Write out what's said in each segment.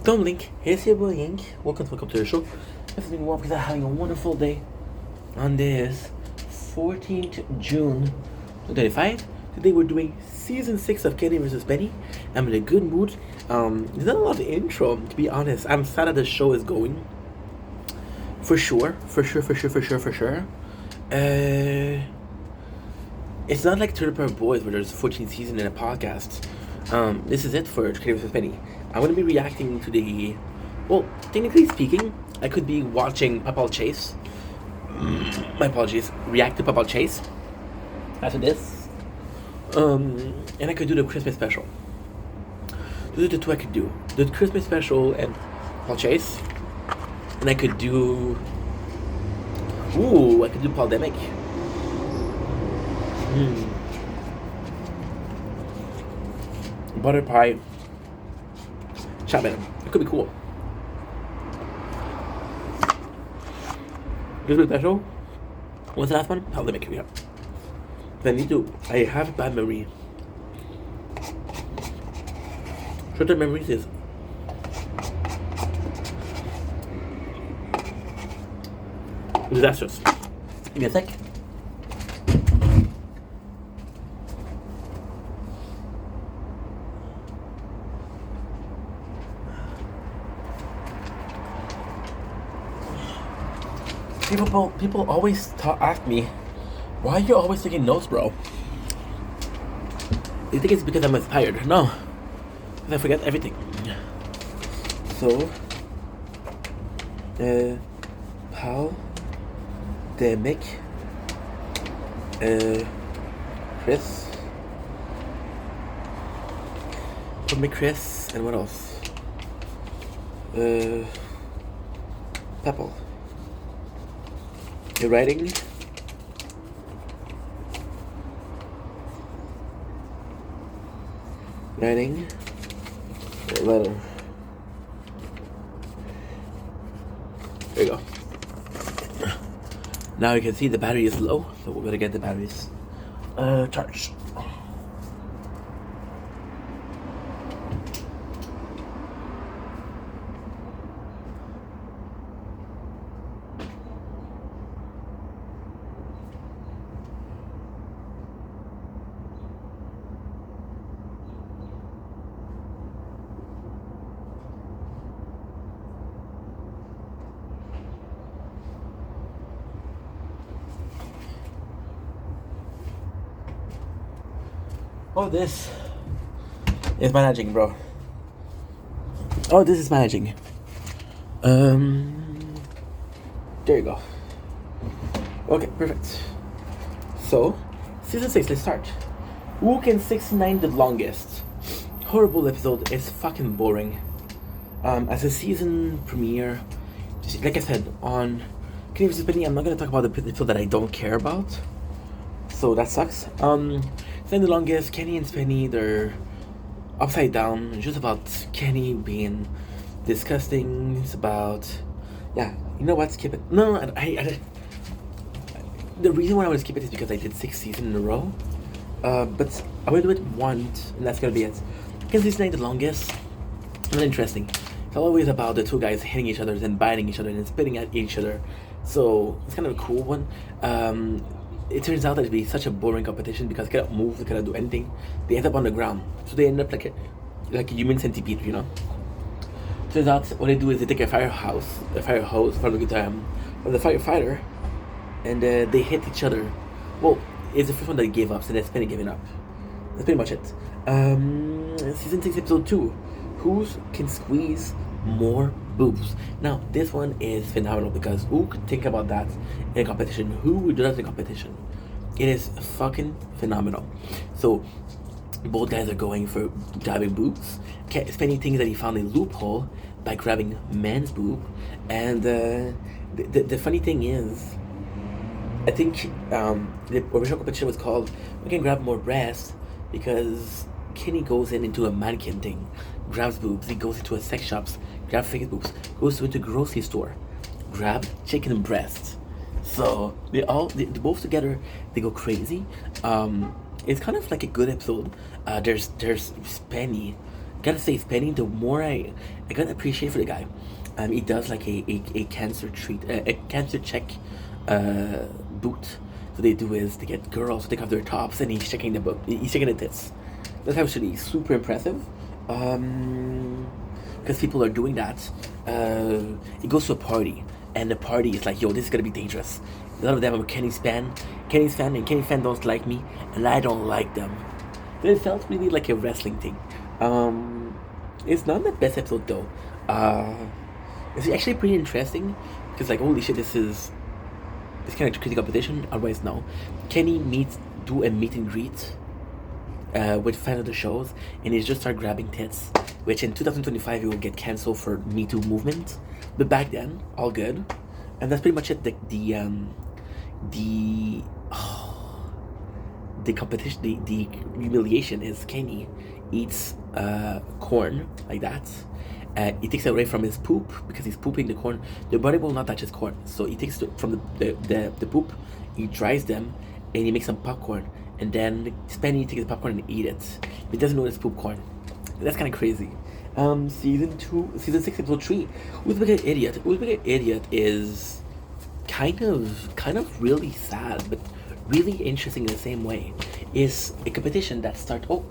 Don't blink. Here's your boy Ink. Welcome to the show. Everything well because I'm having a wonderful day on this 14th June 2025. Today we're doing season 6 of Kenny vs. Benny. I'm in a good mood. There's not a lot of intro, to be honest. I'm sad that the show is going. For sure. It's not like Turtle Power Boys where there's 14 seasons in a podcast. This is it for Kenny vs. Benny. I'm going to be reacting to the... Well, technically speaking, I could be watching Papal Chase. My apologies. React to Papal Chase. After this. And I could do the Christmas special. Those are the two I could do. The Christmas special and Papal Chase. And I could do... Ooh, I could do Pandemic. Butter pie. Chapman. It could be cool. Christmas special. What's the last one? Pandemic. Yeah. I have a bad memory. Short-term memories is disastrous. Give me a sec. People always ask me, why are you always taking notes, bro? You think it's because I'm inspired? No, because I forget everything. So, Pandemic, Chris, and what else? Pepple. You're writing. Letter. There you go. Now you can see the battery is low, so we're gonna get the batteries charged. Oh, this is managing, bro. Oh, this is managing. There you go. Okay, perfect. So, season 6, let's start. Who can 69 the longest? Horrible episode. It's fucking boring. As a season premiere, like I said, on Kenny vs. Benny, I'm not gonna talk about the episode that I don't care about. So that sucks. Then the longest, Kenny and Spenny, they're upside down. It's just about Kenny being disgusting. It's about, yeah, you know what? Skip it. No, I the reason why I want to skip it is because I did 6 seasons in a row. But I'm gonna do it once, and that's gonna be it. Because this is the longest. Not interesting. It's always about the two guys hitting each other and biting each other and spitting at each other. So it's kind of a cool one. It turns out that it'd be such a boring competition because they cannot move, they cannot do anything. They end up on the ground, so they end up like a human centipede, you know. Turns out what they do is they take a fire hose from the firefighter, and they hit each other. Well, it's the first one that gave up, so that's Penny giving up. That's pretty much it. Season 6, episode 2. Who can squeeze more boobs? Now, this one is phenomenal because who could think about that in a competition? Who would do that in a competition? It is fucking phenomenal. So, both guys are going for grabbing boobs. Spenny thinks that he found a loophole by grabbing men's boob. And the funny thing is, I think the original competition was called We Can Grab More Breasts because Kenny goes into a mannequin thing, grabs boobs. He goes into a sex shops, grabs fake boobs. Goes to the grocery store, grab chicken breasts. So they both together, they go crazy. It's kind of like a good episode. There's Spenny gotta say, Spenny, the more I gotta appreciate for the guy. He does like a cancer a cancer check boot. So they do is they get girls to take off their tops and he's checking he's checking the tits. That's actually super impressive. Because people are doing that. He goes to a party and the party is like, yo, this is gonna be dangerous. A lot of them are Kenny's fan, and Kenny's fan don't like me, and I don't like them. So it felt really like a wrestling thing. It's not the best episode though. It's actually pretty interesting because like holy shit, this kind of crazy competition. Otherwise, no. Kenny do a meet and greet with fans of the shows, and he just start grabbing tits. Which in 2025 he will get cancelled for Me Too movement, but back then all good, and that's pretty much it. The competition, the humiliation is Kenny eats corn like that. He takes it away from his poop because he's pooping the corn. The body will not touch his corn, so he takes it from the poop. He dries them and he makes some popcorn, and then Spenny takes the popcorn and eat it. He doesn't know it's poop corn. That's kind of crazy. Season 6, episode 3. Who's the Bigger Idiot? Who's the Bigger Idiot is kind of really sad, but really interesting in the same way. Is a competition that starts. Oh,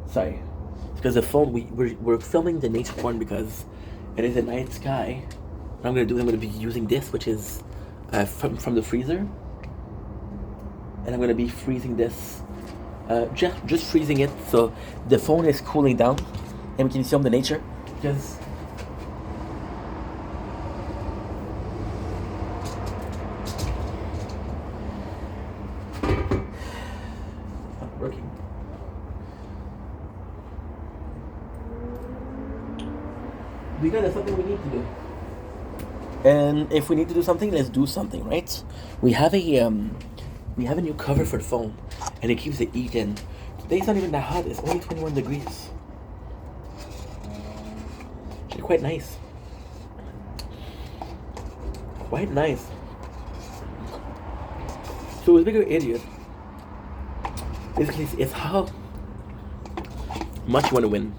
sorry, because the phone we're filming the nature porn because it is a night sky. What I'm gonna be using this, which is from the freezer, and I'm gonna be freezing this. Just freezing it so the phone is cooling down and we can film the nature. Just not working. Because there's something we need to do. And if we need to do something, let's do something, right? We have a new cover for the phone, and it keeps it eating. Today's not even that hot. It's only 21 degrees. Actually, quite nice. Quite nice. So, the Bigger Idiot basically is how much you want to win.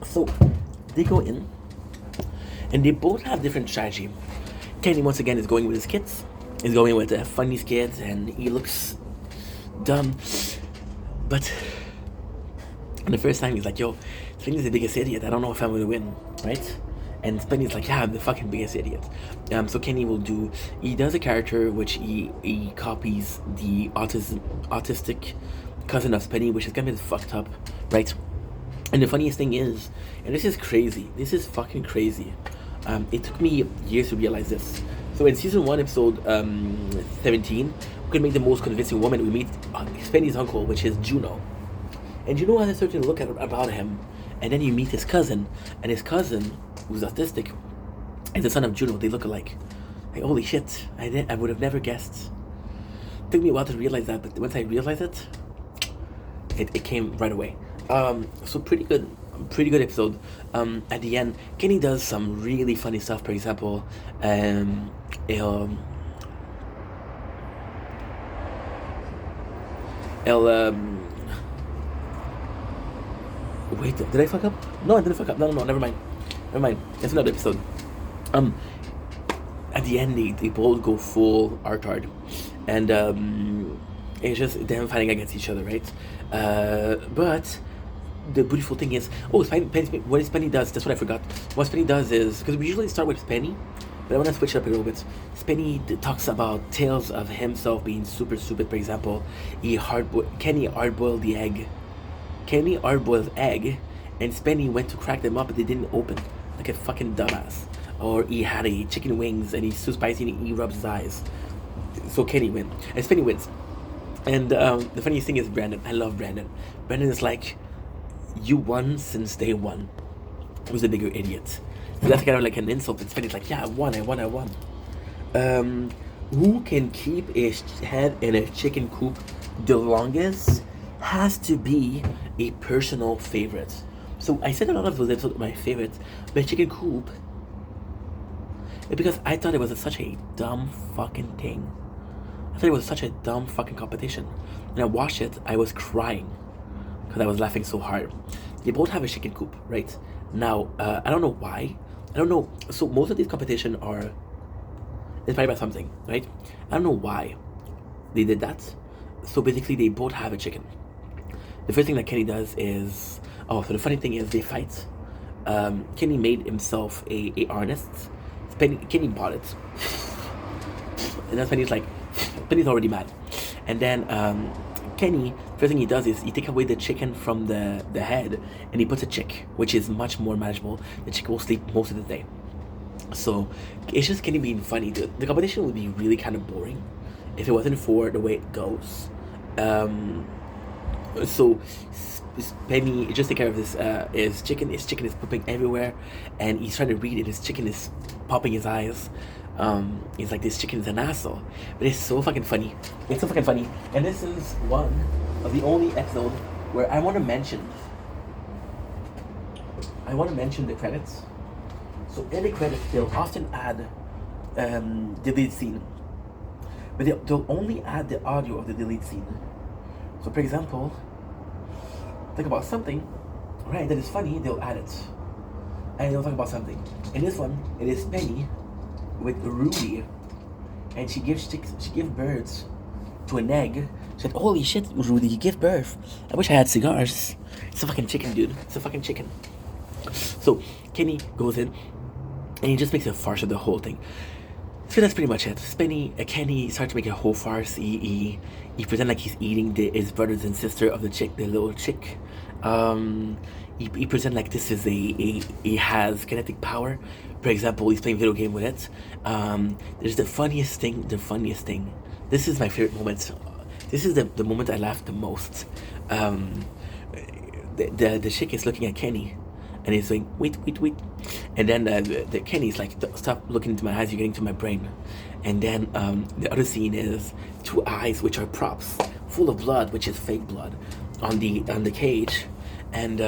So, they go in, and they both have different strategy. Kenny, once again, is going with his kids. He's going with funny kids, and he looks dumb. But the first time he's like, yo, Spenny's the biggest idiot. I don't know if I'm going to win, right? And Spenny's like, yeah, I'm the fucking biggest idiot. So Kenny he does a character which he copies the autistic cousin of Spenny, which is kind of fucked up, right? And the funniest thing is, and this is crazy, this is fucking crazy. It took me years to realize this. So in season 1, episode 17, we could make the most convincing woman. We meet Spenny's uncle, which is Juno. And Juno has a certain look about him. And then you meet his cousin. And his cousin, who's autistic, is the son of Juno. They look alike. Like, holy shit, I would have never guessed. It took me a while to realize that, but once I realized it, it came right away. So pretty good episode. At the end, Kenny does some really funny stuff. For example, wait, did I fuck up? No, I didn't fuck up. No, never mind. It's another episode. At the end, they both go full art, and it's just them fighting against each other, right? But the beautiful thing is, what Spenny does, that's what I forgot. What Spenny does is, because we usually start with Spenny, but I want to switch it up a little bit. Spenny talks about tales of himself being super stupid. For example, Kenny hard-boiled the egg. Kenny hard-boiled egg, and Spenny went to crack them up, but they didn't open, like a fucking dumbass. Or he had a chicken wings, and he's too spicy, and he rubs his eyes. So Kenny wins, and Spenny wins. And the funniest thing is Brandon. I love Brandon. Brandon is like, you won since day one. Who's the bigger idiot? So that's kind of like an insult. It's funny. It's like, yeah, I won. Who can keep his head in a chicken coop the longest has to be a personal favorite. So I said a lot of those episodes are my favorites, but chicken coop, because I thought it was such a dumb fucking thing. I thought it was such a dumb fucking competition. When I watched it, I was crying. because I was laughing so hard. They both have a chicken coop, right? Now, I don't know why. I don't know. So most of these competition are inspired by something, right? I don't know why they did that. So basically, they both have a chicken. The first thing that Kenny does is, so the funny thing is they fight. Kenny made himself a harness. Kenny bought it, and that's when he's like, Penny's already mad. And then Kenny, first thing he does is he takes away the chicken from the head, and he puts a chick, which is much more manageable. The chick will sleep most of the day. So it's just Kenny being funny. The competition would be really kind of boring if it wasn't for the way it goes. So Penny just take care of this his chicken. His chicken is pooping everywhere, and he's trying to read it. His chicken is popping his eyes. He's like, this chicken is an asshole, but it's so fucking funny. It's so fucking funny, and this is one of the only episode where I want to mention the credits. So in the credits, they'll often add the lead scene, but they'll only add the audio of the delete scene. So for example, think about something, right, that is funny, they'll add it. And they'll talk about something. In this one, it is Penny with Rudy, and she gives birds to an egg. She said, holy shit, Rudy, you give birth. I wish I had cigars. It's a fucking chicken, dude. It's a fucking chicken. So Kenny goes in, and he just makes a farce of the whole thing. So that's pretty much it. Kenny starts to make a whole farce. He pretends like he's eating his brothers and sister of the little chick. He pretends like this is he has kinetic power. For example, he's playing video game with it. There's the funniest thing. This is my favorite moment. This is the moment I laughed the most. The chick is looking at Kenny, and he's saying, wait. And then the Kenny's like, stop looking into my eyes, you're getting to my brain. And then the other scene is two eyes, which are props, full of blood, which is fake blood, on the cage. And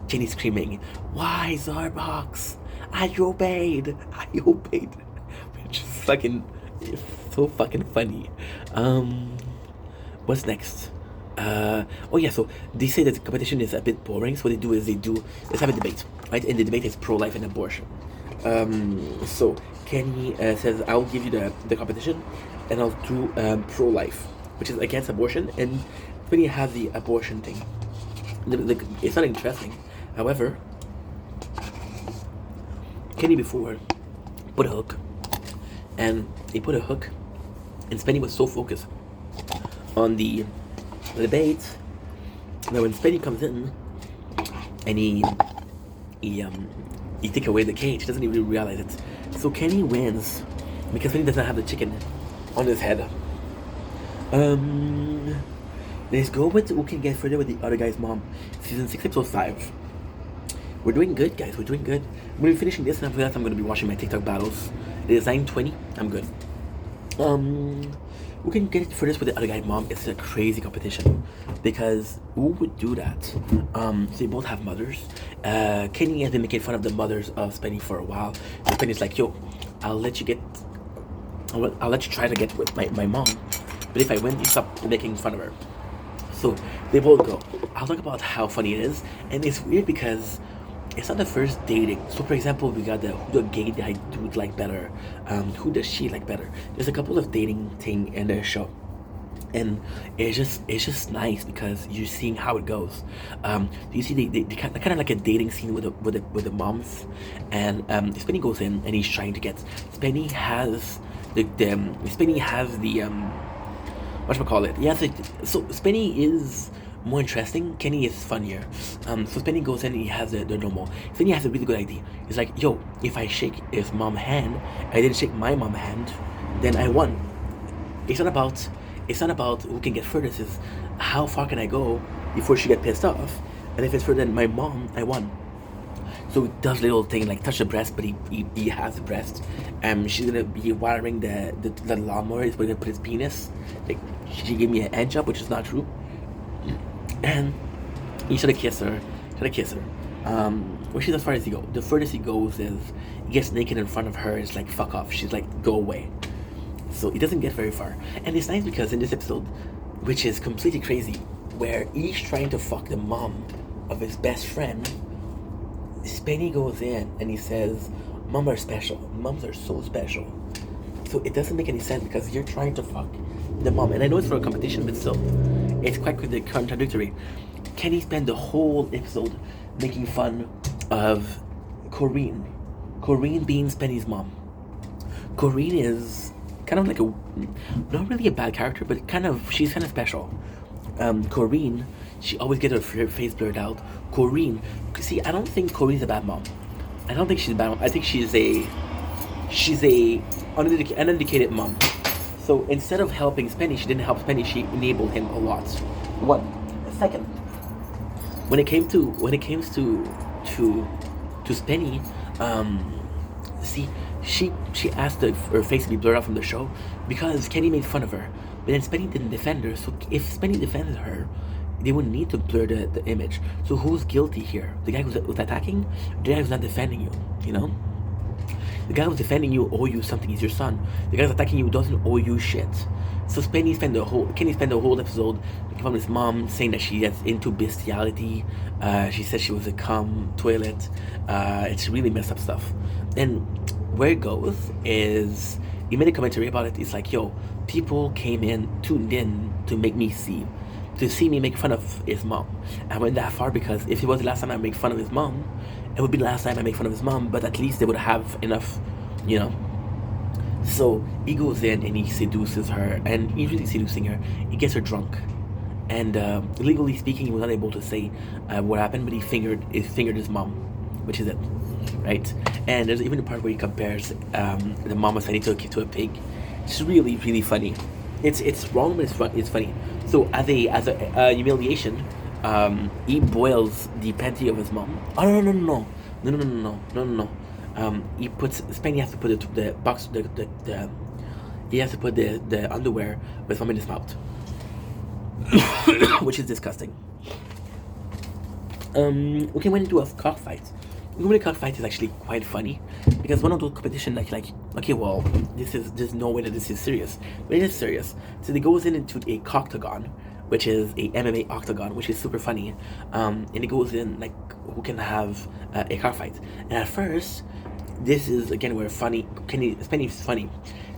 Kenny's screaming, why, Zarbox? I obeyed. Which is fucking, so fucking funny. What's next? So they say that the competition is a bit boring, so what they do is let's have a debate, right? And the debate is pro-life and abortion. So Kenny says, I'll give you the competition, and I'll do pro-life, which is against abortion, and when you have the abortion thing, it's not interesting. However, Kenny before put a hook, and and Spenny was so focused on the debate that when Spenny comes in and he take away the cage, he doesn't even realize it. So Kenny wins because Spenny doesn't have the chicken on his head. Let's go with who can get further with the other guy's mom. Season 6, episode 5. We're doing good, guys. We're doing good. I'm going to be finishing this, and after that I'm going to be watching my TikTok battles. It is 9:20. I'm good. Who can get it furthest with the other guy's mom? It's a crazy competition, because who would do that? So they both have mothers. Kenny has been making fun of the mothers of Spenny for a while. So Spenny's like, yo, I'll let you try to get with my mom, but if I win, you stop making fun of her. So they both go. I'll talk about how funny it is, and it's weird because it's not the first dating. So for example, we got who the gay guy dude like better, who does she like better. There's a couple of dating thing in the show, and it's just nice because you're seeing how it goes. You see they kind of like a dating scene with the moms, and Spenny goes in and he's trying to get. Spenny has the whatchamacallit. Yeah, so Spenny is more interesting. Kenny is funnier. So Spenny goes in and he has the normal. Spenny has a really good idea. He's like, yo, if I shake his mom's hand, I didn't shake my mom's hand, then I won. It's not about who can get furthest. It's how far can I go before she get pissed off. And if it's further than my mom, I won. So he does little thing like touch the breast, but he has the breast. She's gonna be wiring the lawnmower. He's gonna put his penis. Like, she gave me a hand job, which is not true. And he should have kissed her. Where she's as far as he goes. The furthest he goes is he gets naked in front of her. It's like, fuck off. She's like, go away. So he doesn't get very far. And it's nice because in this episode, which is completely crazy, where he's trying to fuck the mom of his best friend. Spenny goes in and he says, "Moms are special. Moms are so special." So it doesn't make any sense because you're trying to fuck the mom. And I know it's for a competition, but still, it's quite contradictory. Kenny spent the whole episode making fun of Corinne. Corinne being Spenny's mom. Corinne is kind of like not really a bad character, but she's kind of special. Corinne, she always gets her face blurred out. Corinne, see, I don't think Corinne's a bad mom. I don't think she's a bad mom. I think she's a uneducated mom. So instead of helping Spenny, she didn't help Spenny. She enabled him a lot. One second. When it comes to Spenny, see, she asked her face to be blurred out from the show because Kenny made fun of her. But then Spenny didn't defend her. So if Spenny defended her, they wouldn't need to blur the image. So who's guilty here? The guy who's attacking? The guy who's not defending you, you know? The guy who's defending you owe you something. He's your son. The guy who's attacking you doesn't owe you shit. So Kenny spent the whole episode making fun of his mom, saying that she gets into bestiality. She said she was a cum toilet. It's really messed up stuff. And where it goes is, he made a commentary about it. It's like, yo, people tuned in to see me make fun of his mom. I went that far because if it was the last time I make fun of his mom, it would be the last time I make fun of his mom, but at least they would have enough, you know. So he goes in and he seduces her, and he's really seducing her. He gets her drunk, and legally speaking, he was not able to say what happened, but he fingered his mom, which is it, right? And there's even a part where he compares the mom of Spenny to a pig. It's really, really funny. It's wrong, but it's funny. So as a humiliation, he boils the panty of his mom. Oh no! He puts Spenny has to put he has to put the underwear of his mom in his mouth, which is disgusting. We went into a cockfight. The cockfight is actually quite funny because one of those competitions like okay, well, there's no way that this is serious, but it is serious. So they goes into a cocktagon, which is a MMA octagon, which is super funny. And it goes in like who can have a cockfight. And at first, this is again where Spenny's funny.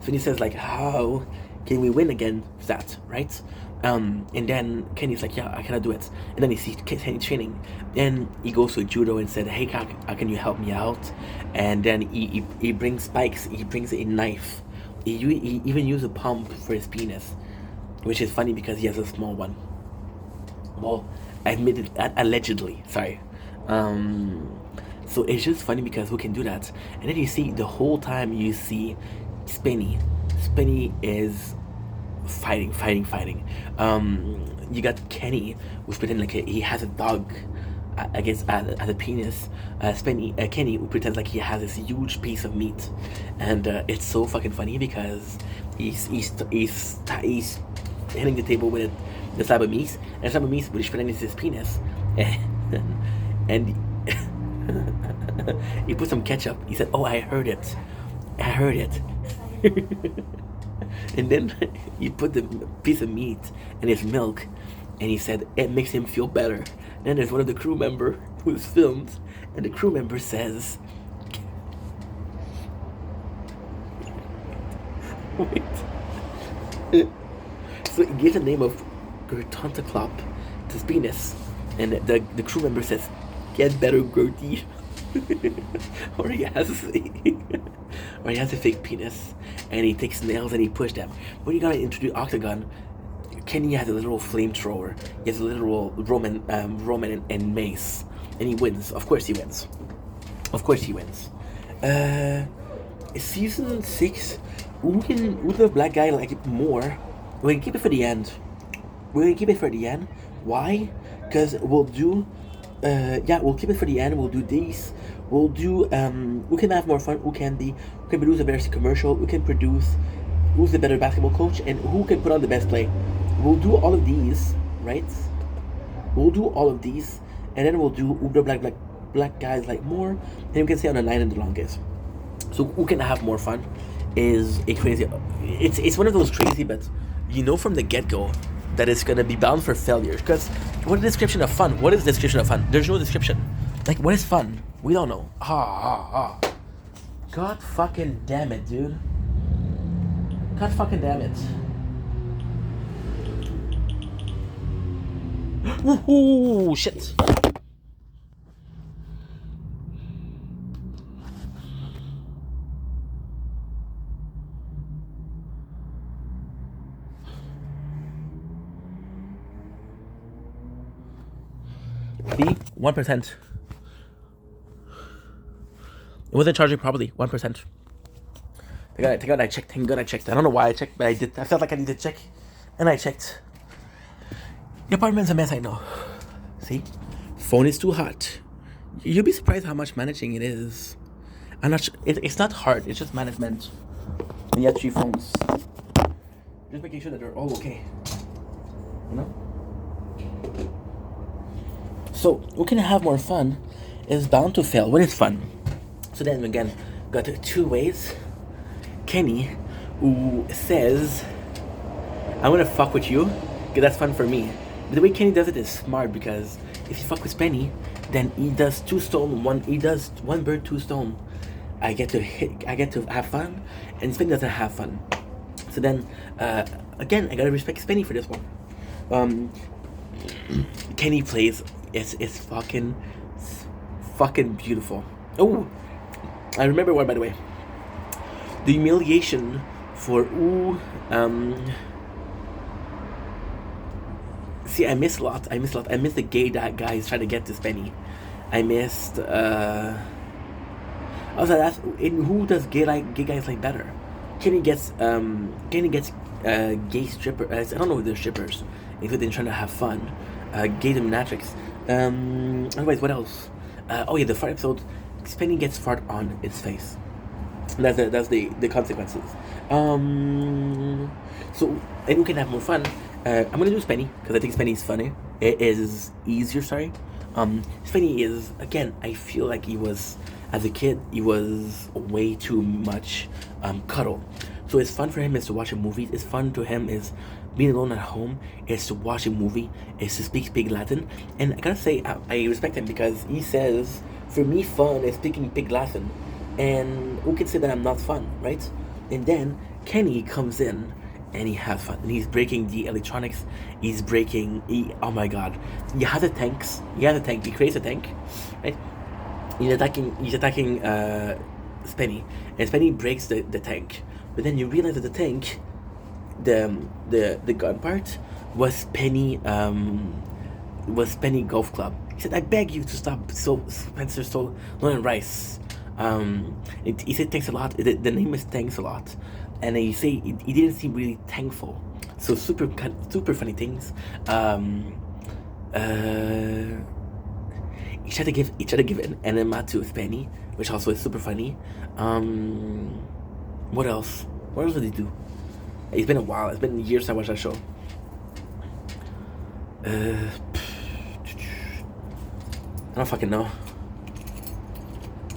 So he says like, how can we win against that, right? And then Kenny's like, yeah, I cannot do it. And then he sees Kenny training. Then he goes to judo and said, hey, how can you help me out? And then he brings spikes. He brings a knife. He even used a pump for his penis, which is funny because he has a small one. Well, allegedly, sorry. So it's just funny because who can do that? And then you see the whole time you see Spenny. Spenny is fighting. You got Kenny, who's pretending like he has a dog against as a penis. Kenny, who pretends like he has this huge piece of meat, and it's so fucking funny because he's hitting the table with the slab of meat, and the slab of meat, which pretending is his penis, and he put some ketchup. He said, "Oh, I heard it." And then he put the piece of meat in his milk, and he said it makes him feel better. And then there's one of the crew member who's filmed, and the crew member says, wait. So he gives the name of Gertontaclop to his penis, and the crew member says, "Get better, Gertie." or he has a fake penis, and he takes nails and he pushes them. When you gotta introduce octagon, Kenny has a literal flamethrower. He has a literal Roman and mace, and he wins. Of course he wins. Season 6, who's the black guy like it more? We're gonna keep it for the end. Why? Because we'll do. We'll keep it for the end. We'll do these. We'll do. Who can have more fun? Who can produce a better commercial? Who can produce? Who's the better basketball coach? And who can put on the best play? We'll do all of these, right? We'll do all of these, and then we'll do who the black guys like more, and we can say on the 9 and the longest. So who can have more fun is a crazy. It's one of those crazy, but you know from the get go that is gonna be bound for failure. Because what is the description of fun? What is the description of fun? There's no description. Like, what is fun? We don't know. God fucking damn it, dude. God fucking damn it. Woohoo! Shit. B, 1%. It wasn't charging properly, 1%. Thank God I checked. I don't know why I checked, but I did. I felt like I needed to check, and I checked. The apartment's a mess, I know. See? Phone is too hot. You'll be surprised how much managing it is. I'm not sure. It's not hard, it's just management. And you have 3 phones. Just making sure that they're all okay. You know? So, who can have more fun is bound to fail. What is fun? So then again, got 2 ways. Kenny, who says, I'm gonna fuck with you, because that's fun for me. But the way Kenny does it is smart, because if you fuck with Spenny, then he does 2 stone, he does 1 bird, 2 stone. I get to have fun, and Spenny doesn't have fun. So then, again, I gotta respect Spenny for this one. Kenny plays, it's fucking beautiful. Oh, I remember one, by the way. The humiliation for see, I miss a lot. I miss the gay that guys trying to get to Spenny. I missed also that's in who does gay guys like better. Kenny gets gay strippers. I don't know if they're strippers, if they're trying to have fun. Gay dominatrix. Otherwise, what else? Oh yeah, the fart episode. Spenny gets fart on its face. That's the consequences. So, and who can have more fun? I'm gonna do Spenny, because I think Spenny is funny. It is easier, sorry. Spenny is, again, I feel like he was, as a kid, he was way too much cuddle. So it's fun for him is to watch a movie. It's fun to him is being alone at home, is to watch a movie, is to speak Pig Latin. And I gotta say, I respect him, because he says, for me, fun is speaking Pig Latin. And who can say that I'm not fun, right? And then Kenny comes in and he has fun. And he's breaking the electronics. Oh my god. He has a tank. He creates a tank, right? He's attacking Spenny. And Spenny breaks the tank. But then you realize that the tank, the gun part, was Penny Golf Club. He said, I beg you to stop Spencer stolen rice. He said thanks a lot. The name is thanks a lot, and he say he didn't seem really thankful. So super funny things. He tried to give an enema to Spenny, which also is super funny. What else? What else did he do? It's been a while. It's been years since I watched that show. I don't fucking know.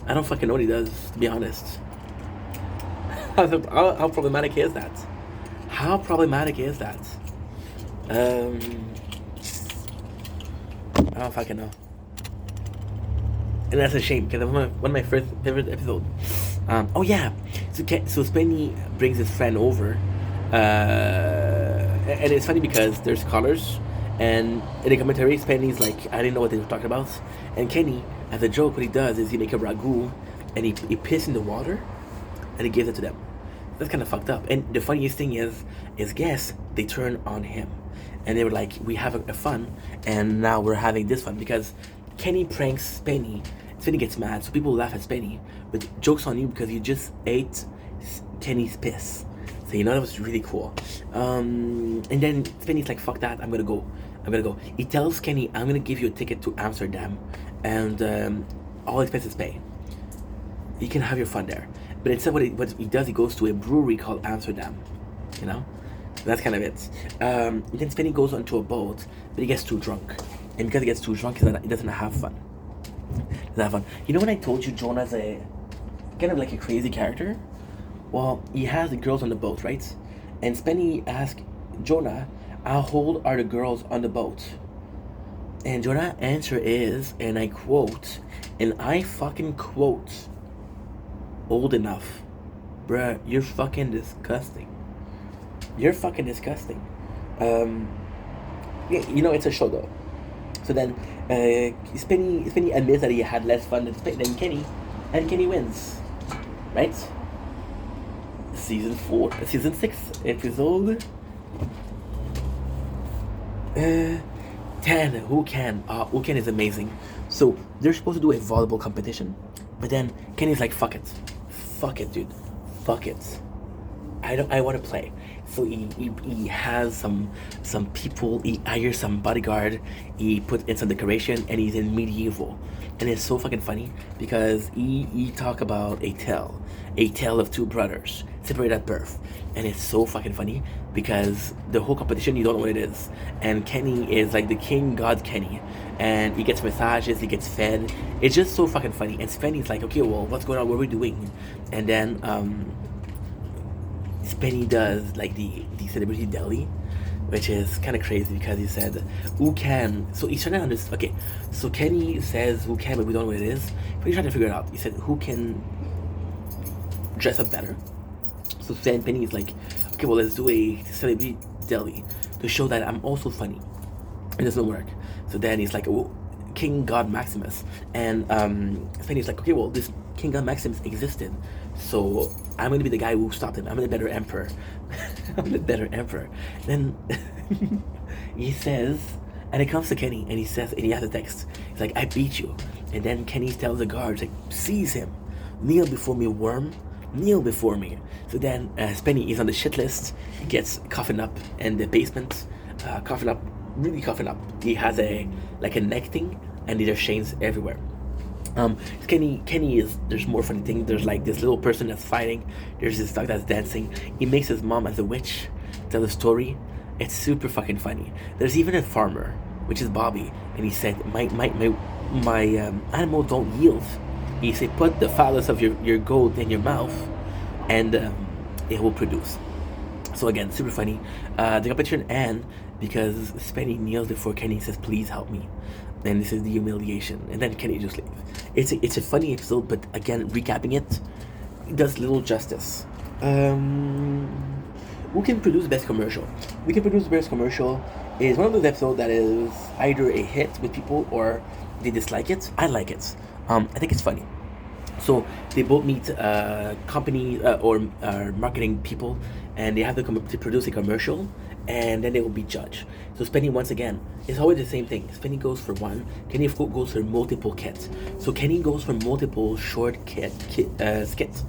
I don't fucking know what he does, to be honest. How problematic is that? I don't fucking know. And that's a shame, because one of my first favorite episodes. Oh yeah, so Spenny brings his friend over, and it's funny because there's colors, and in the commentary, Spenny's like, I didn't know what they were talking about, and Kenny, as a joke, what he does is he make a ragu, and he pisses in the water, and he gives it to them. That's kind of fucked up. And the funniest thing is guess they turn on him, and they were like, we have a fun, and now we're having this fun because Kenny pranks Spenny. Spenny gets mad, so people laugh at Spenny, but joke's on you because you just ate Kenny's piss. So you know that was really cool. And then Spenny's like, fuck that, I'm gonna go. He tells Kenny, I'm gonna give you a ticket to Amsterdam, and all expenses paid. You can have your fun there. But instead what he does, he goes to a brewery called Amsterdam. You know? That's kind of it. Then Spenny goes onto a boat, but he gets too drunk. And because he gets too drunk, he doesn't have fun. You know when I told you Jonah's a kind of like a crazy character? Well, he has the girls on the boat, right? And Spenny asks Jonah, How old are the girls on the boat? And Jonah's answer is, and I quote, and I fucking quote, old enough. Bruh, you're fucking disgusting. You're fucking disgusting. Yeah, it's a show though. So then, Spenny admits that he had less fun than Kenny, and Kenny wins, right? Season 6, episode 10. Who can is amazing. So they're supposed to do a volleyball competition, but then Kenny's like, "Fuck it, dude, fuck it. I want to play." So he has some people. He hires some bodyguard. He put in some decoration, and he's in medieval, and it's so fucking funny because he talk about a tale of two brothers separated at birth, and it's so fucking funny because the whole competition you don't know what it is, and Kenny is like the king god Kenny, and he gets massages, he gets fed. It's just so fucking funny, and Spenny's like, "Okay, well, what's going on? What are we doing?" And then Spenny does like the celebrity deli, which is kind of crazy because he said, "Who can?" So he's trying to understand. Okay, so Kenny says, "Who can?" but we don't know what it is. But he's trying to figure it out. He said, "Who can dress up better?" So Penny is like, "Okay, well, let's do a celebrity deli to show that I'm also funny." It doesn't work. So then he's like, "Oh, King God Maximus," and Penny's like, "Okay, well, this King God Maximus existed, so I'm gonna be the guy who stopped him. I'm the better emperor." I'm the better emperor. Then he says, and it comes to Kenny, and he says, and he has a text. He's like, "I beat you," and then Kenny tells the guards, like, "Seize him, kneel before me, worm, kneel before me." So then Spenny is on the shit list. He gets coughed up in the basement, really coughing up. He has a neck thing, and there's chains everywhere. Kenny is, there's more funny things. There's like this little person that's fighting. There's this dog that's dancing. He makes his mom as a witch tell a story. It's super fucking funny. There's even a farmer, which is Bobby, and he said, my animals don't yield. He said, "Put the phallus of your goat in your mouth, and it will produce." So again, super funny. The competition ends because Spenny kneels before Kenny and says, "Please help me." And this is the humiliation, and then Kenny just leaves. It's a funny episode, but again, recapping it does little justice. Who can produce best commercial? We can produce best commercial is one of those episodes that is either a hit with people or they dislike it. I like it. I think it's funny. So they both meet company or marketing people, and they have to produce a commercial, and then they will be judged. So Spenny, once again, it's always the same thing. Spenny goes for one, Kenny goes for multiple kits. So Kenny goes for multiple short skits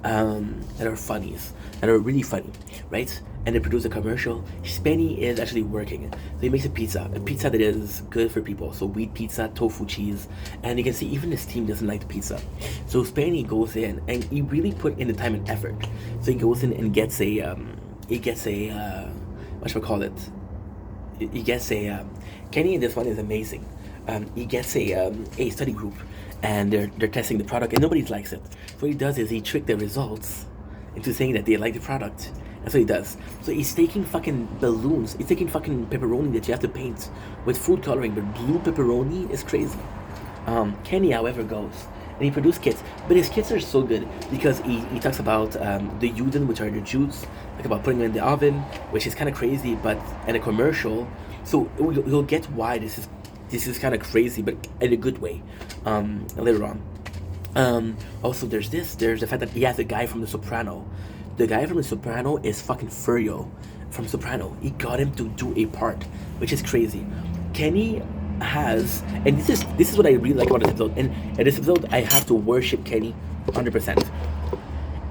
that are funnies, that are really funny, right? And they produce a commercial. Spenny is actually working. So he makes a pizza that is good for people. So wheat pizza, tofu cheese, and you can see even his team doesn't like the pizza. So Spenny goes in and he really put in the time and effort. So he goes in and gets a what should I call it? He gets a Kenny in this one is amazing. He gets a study group, and they're testing the product, and nobody likes it. So what he does is he tricked the results into saying that they like the product. That's what he does. So he's taking fucking balloons. He's taking fucking pepperoni that you have to paint with food coloring, but blue pepperoni is crazy. Kenny, however, goes and he produced kits, but his kits are so good because he talks about the Juden, which are the Jews, like about putting them in the oven, which is kind of crazy, but in a commercial. So you'll get why this is kind of crazy, but in a good way later on. Also, there's the fact that he has a guy from The Soprano. The guy from The Soprano is fucking Furio from Soprano. He got him to do a part, which is crazy. Kenny has, and this is what I really like about this episode. And in this episode, I have to worship Kenny 100%.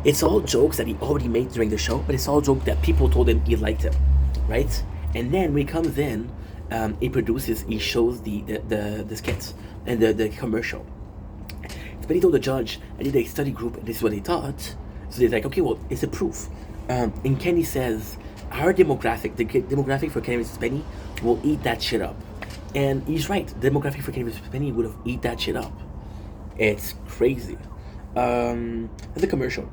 It's all jokes that he already made during the show, but it's all jokes that people told him he liked him, right? And then when he comes in, he shows the skits and the commercial. But he told the judge, I did a study group, and this is what they thought. So they're like, okay, well, it's a proof. And Kenny says, our demographic, the demographic for Kenny vs. Penny will eat that shit up. And he's right. The demographic for Kenny vs. Penny would have eat that shit up. It's crazy. The commercial.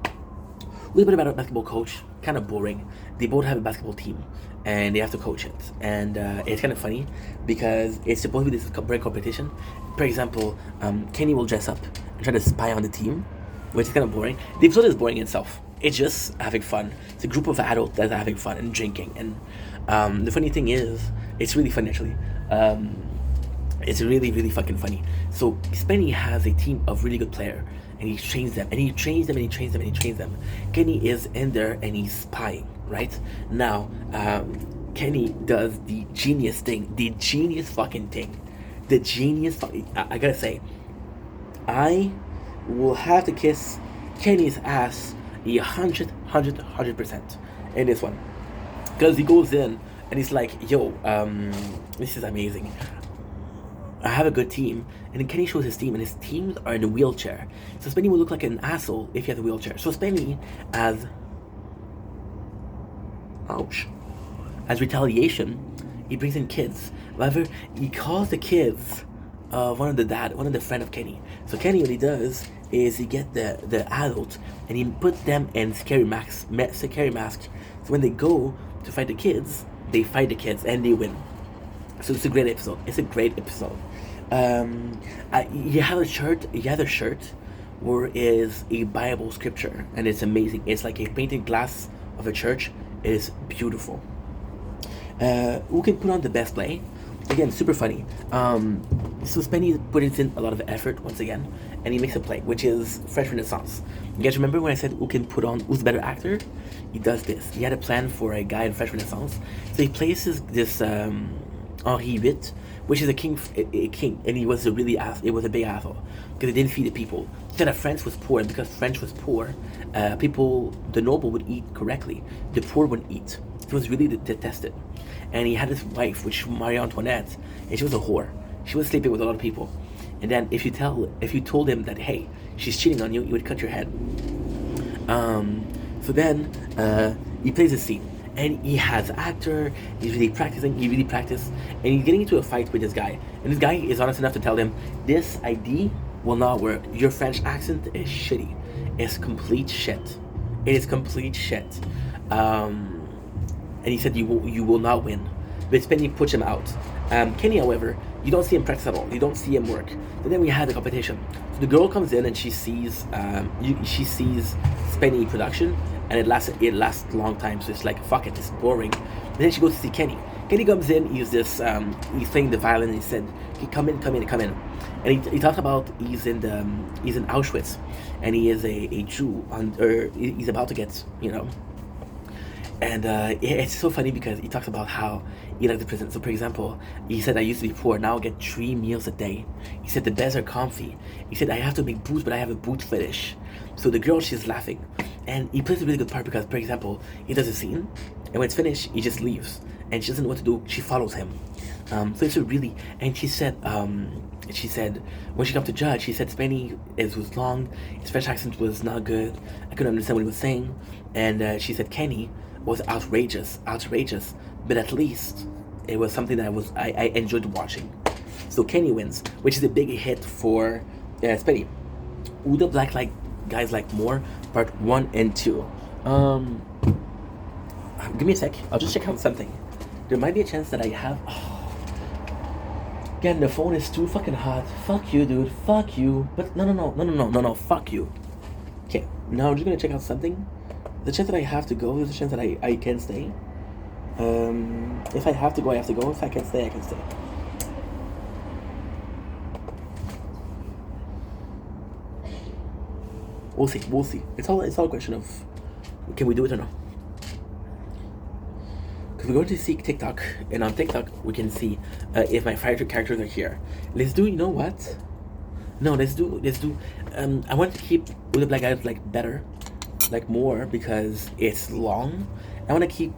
little bit about a basketball coach, kind of boring. They both have a basketball team, and they have to coach it, and it's kind of funny because it's supposed to be this brand competition. For example, Kenny will dress up and try to spy on the team, which is kind of boring. The episode is boring itself. It's just having fun. It's a group of adults that are having fun and drinking, and the funny thing is, it's really funny actually. It's really, really fucking funny. So Spenny has a team of really good players, and he trains them, and he trains them, and he trains them, and he trains them. Kenny is in there, and he's spying. Right now, Kenny does the genius thing, the genius fucking thing, the genius. I gotta say, I will have to kiss Kenny's ass 100% in this one, because he goes in and he's like, "Yo, this is amazing. I have a good team." And then Kenny shows his team, and his teams are in a wheelchair. So Spenny would look like an asshole if he had a wheelchair. So Spenny, as retaliation, he brings in kids. However, he calls the kids one of the friend of Kenny. So Kenny, what he does is he get the adult and he puts them in scary masks. So when they go to fight the kids, they fight the kids and they win. So it's a great episode. You have a shirt where is a Bible scripture, and it's amazing. It's like a painted glass of a church. It is beautiful. Who can put on the best play? Again, super funny. So Spenny puts in a lot of effort once again, and he makes a play, which is French Renaissance. You guys remember when I said who's the better actor? He does this. He had a plan for a guy in French Renaissance, so he places this Henri VIII, which is a king, and he was a big asshole because he didn't feed the people. He said that France was poor, and because French was poor, the noble would eat correctly, the poor wouldn't eat. He was really detested. And he had this wife, which was Marie Antoinette, and she was a whore. She was sleeping with a lot of people. And then if you told him that, hey, she's cheating on you, he would cut your head. So then he plays a scene, and he has actor. He's really practicing. He really practiced, and he's getting into a fight with this guy. And this guy is honest enough to tell him, this ID will not work. Your French accent is shitty. It's complete shit. It is complete shit. And he said you will not win. But Spenny pushed him out. Kenny, however, you don't see him practice at all. You don't see him work. And then we had the competition. So the girl comes in and she sees Spenny production, and it lasts a long time. So it's like, fuck it, it's boring. And then she goes to see Kenny. Kenny comes in. He's playing the violin. And he said, "He come in." And he talked about he's in Auschwitz, and he is a Jew, or he's about to get, And it's so funny because he talks about how he likes the prison. So, for example, he said, I used to be poor, now I get 3 meals a day. He said, the beds are comfy. He said, I have to make boots, but I have a boot fetish. So the girl, she's laughing. And he plays a really good part because, for example, he does a scene, and when it's finished, he just leaves. And she doesn't know what to do. She follows him. So it's a really... And she said, when she got to judge, she said, Spenny, it was long, his French accent was not good, I couldn't understand what he was saying. And she said, Kenny was outrageous, but at least it was something that I enjoyed watching. So Kenny wins, which is a big hit for Spenny. Who the Black Guys Like More, part 1 and 2. Give me a sec, I'll just check out something. There might be a chance that I have... Again, the phone is too fucking hot. Fuck you, dude, fuck you. But no, fuck you. Okay, now I'm just gonna check out something. The chance that I have to go, there's a chance that I can stay. If I have to go, I have to go. If I can stay, I can stay. We'll see. It's all a question of, can we do it or not? Because we're going to see TikTok, and on TikTok we can see if my favorite characters are here. Let's do, you know what? No, let's do. I want to keep Who the Black Guys Like Better, like more, because it's long. I want to keep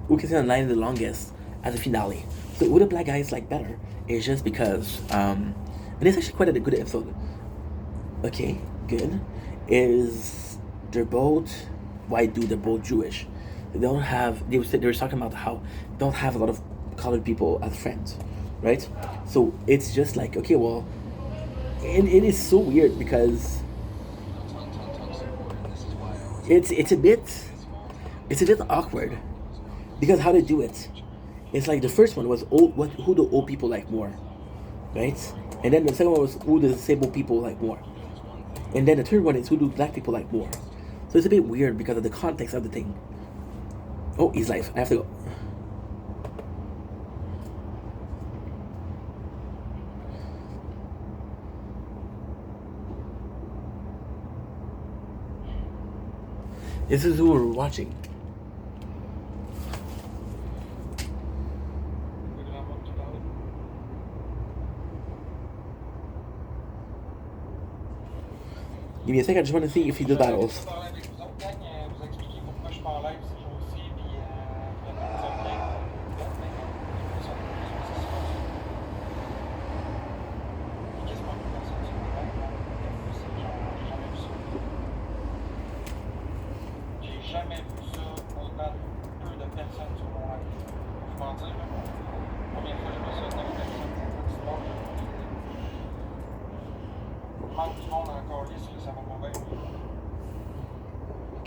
Who Can Stay Online the Longest as a finale. So Who the Black Guys Like Better is just because, and it's actually quite a good episode. Okay, good. They're both white dudes, they're both Jewish. They were talking about how they don't have a lot of colored people as friends, right? So it's just like, okay, well, it is so weird because it's a bit awkward because how they do it. It's like the first one was who the old people like more, right? And then the second one was who the disabled people like more, and then the third one is who do black people like more. So it's a bit weird because of the context of the thing. Oh, he's live. I have to go. This is who we're watching. Give me a second, I just want to see if he does battles.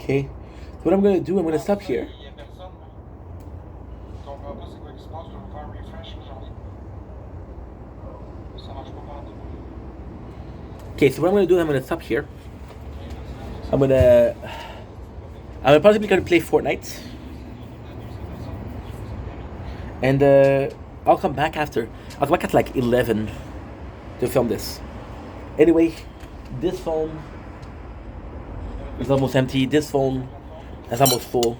Okay, so what I'm going to do, I'm going to stop here. Okay, so what I'm going to do, I'm going to stop here. I'm probably going to play Fortnite. And I'll come back after. I'll come back at like 11 to film this. Anyway, this phone is almost empty. This phone is almost full.